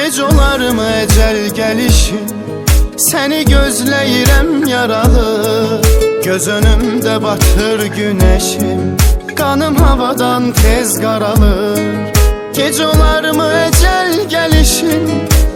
Gec olarmı ecel gəlişin, səni gözləyirəm yaralı. Göz önümdə batır güneşim, kanım havadan tez qaralır. Gec olarmı ecel gəlişin,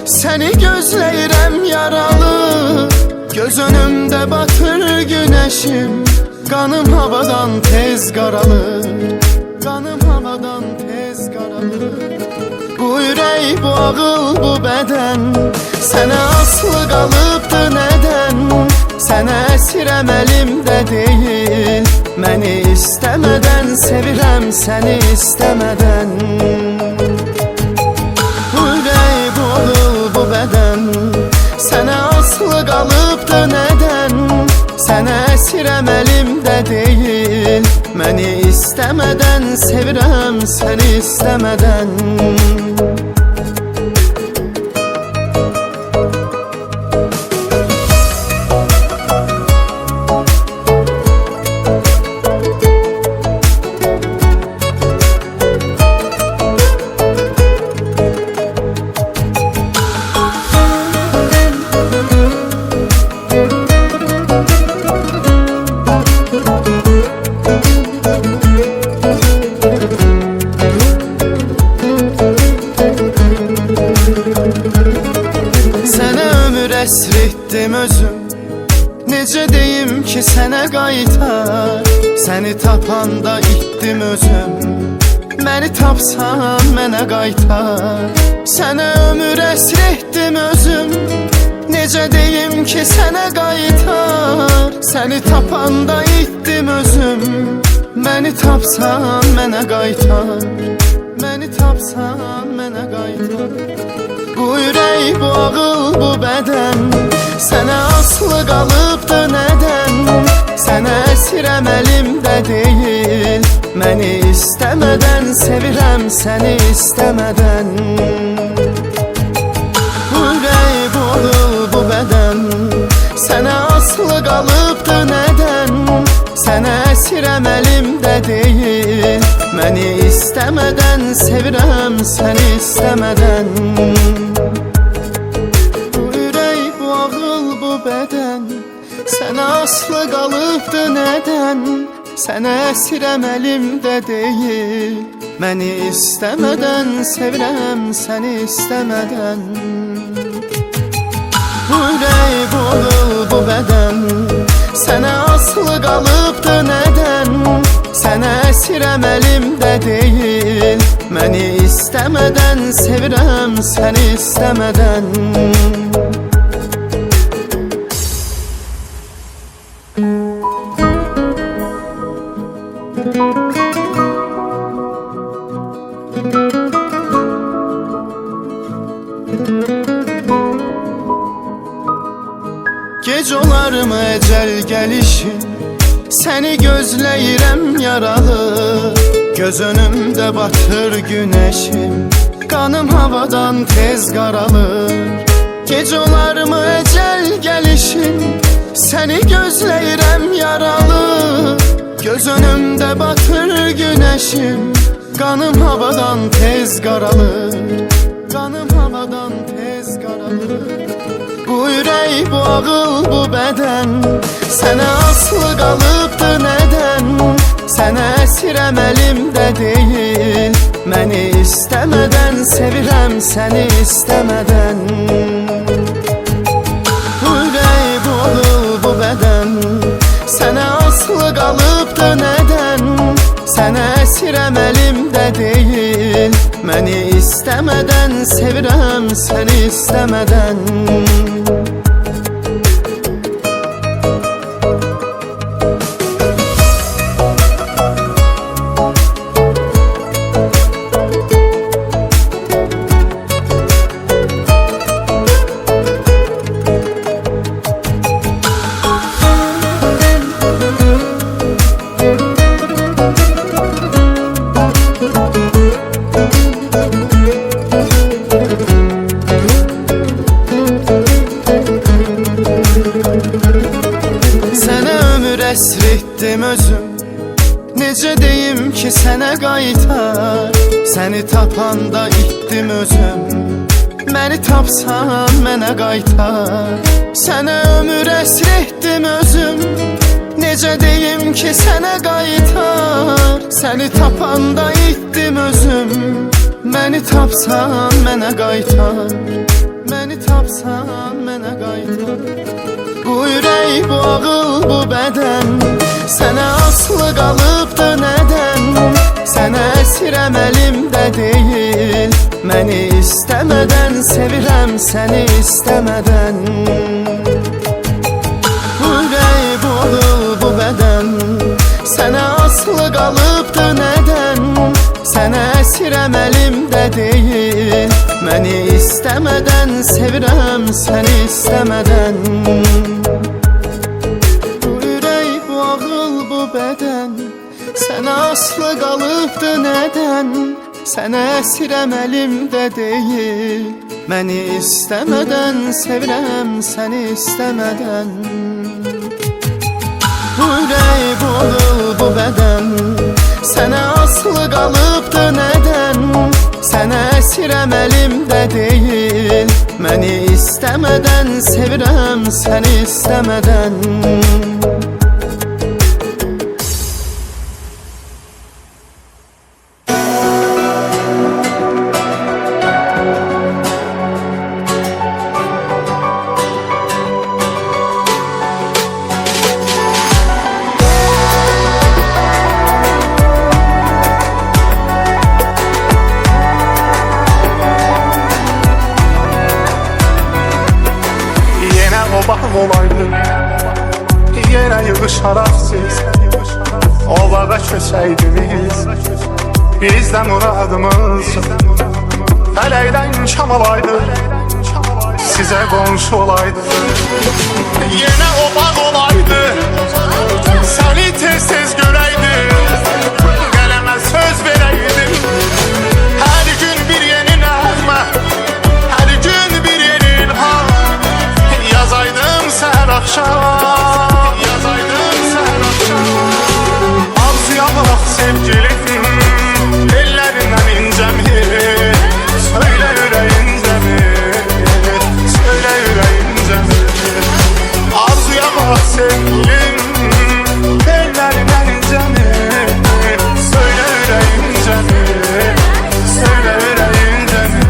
səni gözləyirəm yaralı. Göz önümdə batır güneşim, kanım havadan tez qaralır. Kanım havadan tez qaralır. Bu ürək, bu ağıl, bu bədən sənə aslı qalıbdı nədən? Sənə əsirəm əlimdə deyil, məni istəmədən sevirəm səni istəmədən. Bu ürək, bu ağıl, bu bədən sənə aslı qalıbdı nədən? Sənə əsirəm əlimdə deyil, məni istəmədən sevirəm səni istəmədən. Əsr etdim özüm, necə deyim ki sənə qaytar? Səni tapanda itdim özüm, məni tapsan mənə qaytar. Sənə ömür əsr etdim özüm, necə deyim ki sənə qaytar? Səni tapanda itdim özüm, məni tapsan mənə qaytar. Məni tapsan mənə qaytar. Bu ürək, bu ağıl, bu bədən sənə aslı qalıbdı nədən? Sənə əsirəm əlimdə deyil, məni istəmədən sevirəm səni istəmədən. Bu ürək, bu ağıl, bu bədən sənə aslı qalıbdı nədən? Sənə əsirəm əlimdə deyil, məni istəmədən sevirəm səni istəmədən. Bu ürək, bu ağıl, bu bədən sənə aslı qalıbdı nədən? Sənə əsirəm əlimdə deyil, məni istəmədən sevirəm səni istəmədən. Bu ürək, bu ağıl, bu bədən sənə aslı qalıbdı nədən? Sənə əsirəm əlimdə deyil, məni istəmədən sevirəm səni istəmədən. Gec olarmı ecel gəlişin, səni gözləyirəm yaralı. Göz önümdə batır güneşim, kanım havadan tez qaralır. Gec olarmı ecel gəlişin, səni gözləyirəm yaralı. Göz önümdə batır güneşim, kanım havadan tez qaralır. Kanım havadan tez qaralır. Bu ürək, bu ağıl, bu bədən sənə aslı qalıbdı nədən? Sənə əsirəm əlimdə deyil, məni istəmədən sevirəm səni istəmədən. Bu ürək, bu ağıl, bu bədən sənə aslı qalıbdı nədən? Sənə əsirəm əlimdə deyil, məni istəmədən sevirəm səni istəmədən. Əsr etdim özüm, necə deyim ki sənə qaytar? Səni tapanda itdim özüm, məni tapsan mənə qaytar. Sənə ömür əsr etdim özüm, necə deyim ki sənə qaytar. Səni tapanda itdim özüm, məni tapsan mənə qaytar. Məni tapsan mənə qaytar. Bu ürək, bu ağıl, bu bədən sənə aslı qalıbdı nədən? Sənə əsirəm əlimdə deyil, məni istəmədən sevirəm səni istəmədən. Bu ürək, bu ağıl, bu bədən sənə aslı qalıbdı nədən? Sənə əsirəm əlimdə deyil, məni istəmədən sevirəm səni istəmədən. Bu ürək, bu ağıl, bu bədən sənə aslı qalıbdı nədən? Sənə əsirəm əlimdə deyil, məni istəmədən sevirəm səni istəmədən. Bu ürək, bu ağıl, bu bədən sənə aslı qalıbdı nədən? Sənə əsirəm əlimdə deyil, məni istəmədən sevirəm səni istəmədən. Bağ olaydı, yenə yığışaraq siz o bağa köçəydiniz. Bizdə muradımız fələkdən şam olaydı, sizə qonşu olaydı. Yenə o bağ olaydı, səni tez-tez görəydim, qələmə söz verəydim. Hər gün bir yeni nəğmə, hər gün bir yeni ilham, yazaydım səhər axşam, yazaydım səhər axşam. Arzuya bax sevgilim, ellərindən incəmi, söylə ürəyincəmi, söylə ürəyincəmi. Arzuya bax sevgilim, ellərindən incəmi, söylə ürəyincəmi, söylə ürəyincəmi.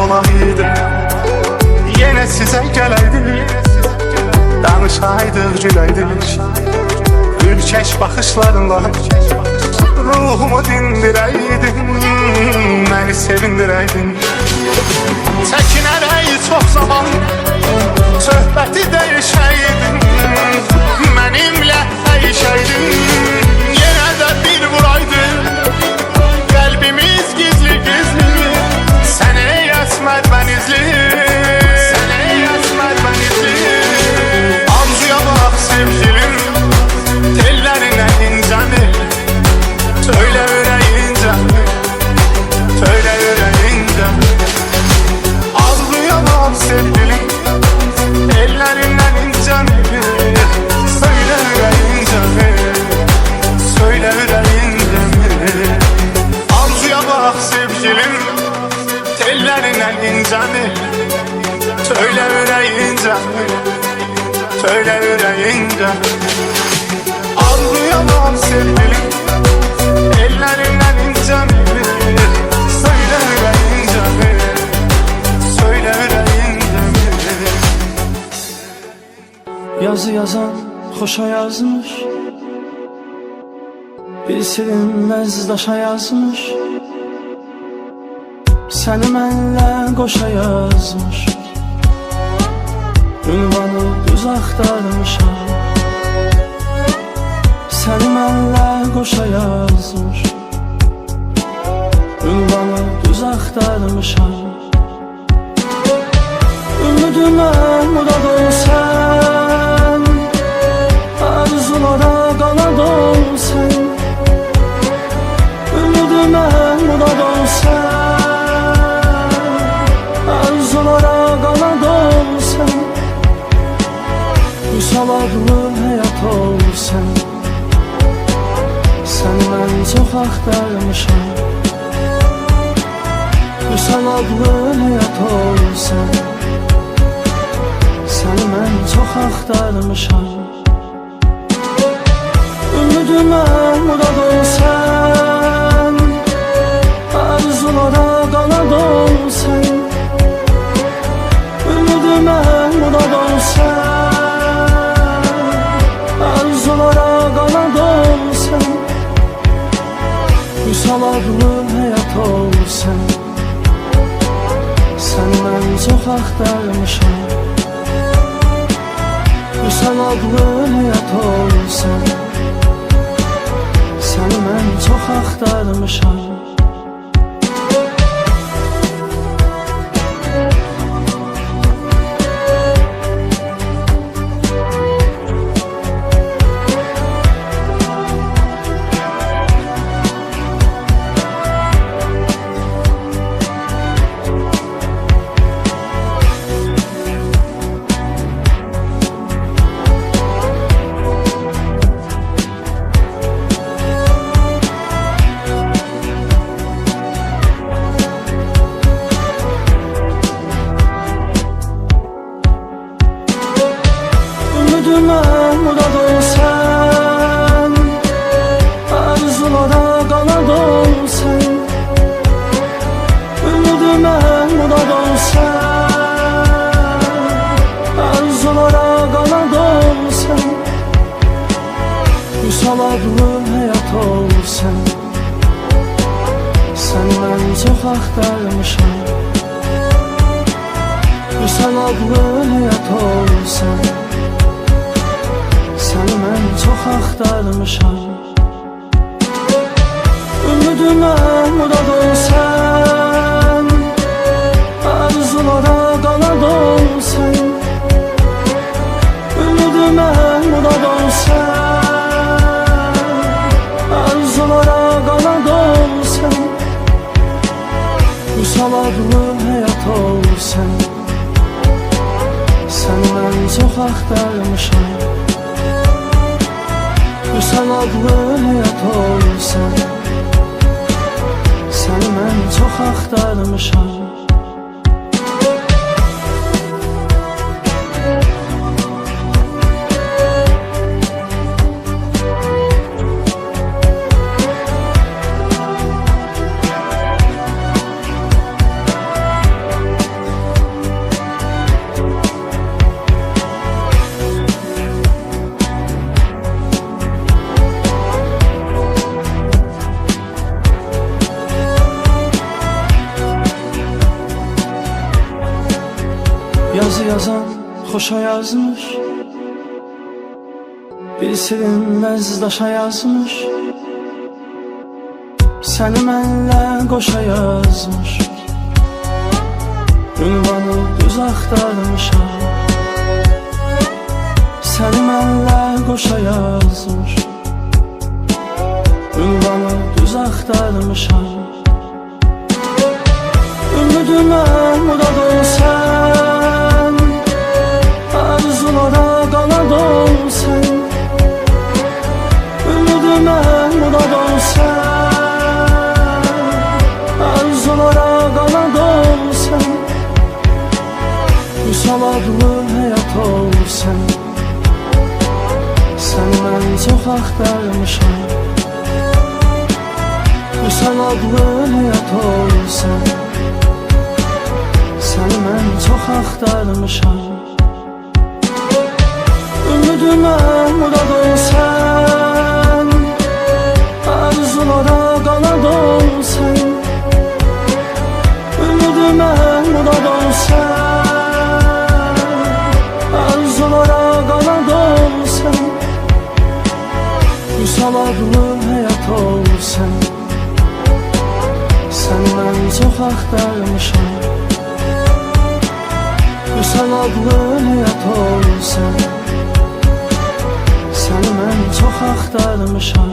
Olaydı, yenə sizə gələydik, danışaydıq, güləydik, ürkək baxışlarınla ruhumu dindirəydin, məni sevindirəydin. Çəkinərək çox zaman söhbəti dəyişəydin, mənimlə dəyişəydin. Yenə də bir vuraydın, qəlbimiz gizli-gizli, sənə yetməd mən izli, sənə yetməd mən izli. Arzuya bax sevgilim, tellərindən incəmi, söylə ürəyincəmi, söylə ürəyincəmi. Arzuya bax sevgilim, tellərindən incəmi, söylə ürəyincəmi, söylə ürəyincəmi. Arzuya bax sevgilim, tellərindən incəmi, söylə ürəyincəmi, söylə ürəyincəmi. Arzuya bax sevgilim, tellərindən incəmi, söylə ürəyincəmi, söylə ürəyincəmi. Yazı yazan xoşa yazmış, bir silinməz daşa yazmış, səni mənlə qoşa yazmış, ünvanı düz axtarmışam. Səni mənlə qoşa yazmış, ünvanı düz axtarmışam. Ümidimə murad olsan, arzulara qalmışam. çox axtarmışam. Vüsal adlı həyat olsan, səni mən çox axtarmışam. Ümidimə murad olsan, arzulara qanad olsan. Ümidimə murad olsan, arzulara qanad olsan. Vüsal adlı həyat olsan, səni mən çox axtarmışam. Vüsal adlı həyat olsan, səni mən çox axtarmışam. Ümidimə murad olsan, arzulara qanad olsan. Ümidimə murad olsan, arzulara qanad olsan. Vüsal adlı həyat olsan, səni mən çox axtarmışam. Vüsal adlı həyat olsan, səni mən çox axtarmışam. Ümidimə murad olsan, arzulara qanad olsan. Ümidimə murad olsan, arzulara qanad olsan. Vüsal adlı həyat olsan, səni mən çox axtarmışam. Vüsal adlı həyat olsan, səni mən çox axtarmışam. Yazı yazan xoşa yazmış, bir silinməz daşa yazmış. Səni mənlə qoşa yazmış, ünvanı düz axtarmışam. Səni mənlə qoşa yazmış, ünvanı düz axtarmışam. Ümidimə murad olsan, arzulara qanad olsan. Ümidimə murad olsan, arzulara qanad olsan. Vüsal adlı həyat olsan, səni mən çox axtarmışam. Vüsal adlı həyat olsan, səni mən çox axtarmışam. Ümidimə murad olsan, arzulara qanad olsan. Ümidimə murad olsan, arzulara qanad olsan. Vüsal adlı həyat olsan, səni mən çox axtarmışam. Vüsal adlı həyat olsan, səni mən çox axtarmışam.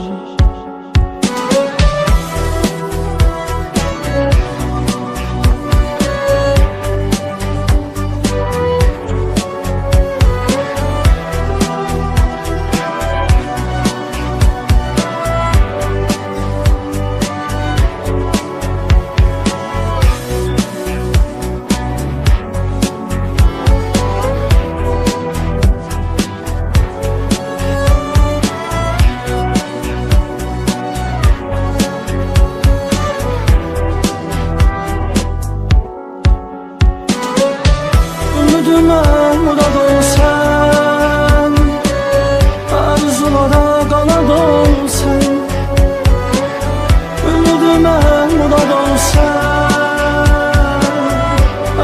Murad olsan,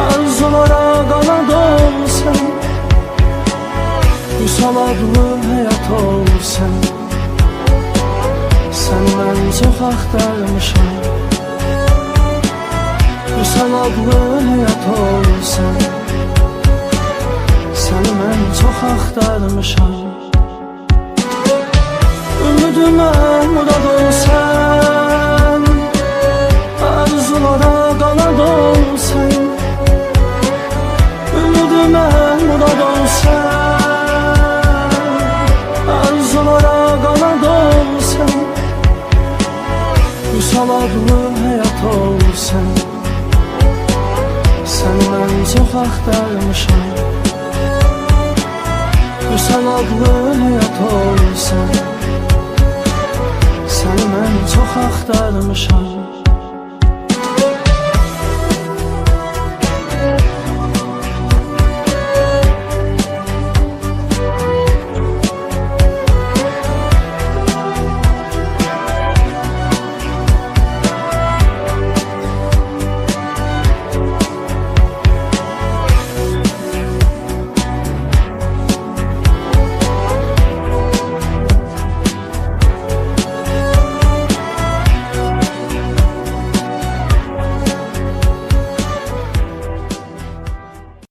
arzulara qanad olsan, Vüsal adlı həyat olsan, sən mən çox axtarmışam. Vüsal adlı həyat olsan, sən mən çox axtarmışam. Ümidimə murad olsan, arzulara qanad olsan, ümidimə murad olsan, arzulara qanad olsan, Vüsal adlı həyat olsan, sən mən çox axtarmışam. Vüsal adlı həyat olsan, sən mən çox axtarmışam.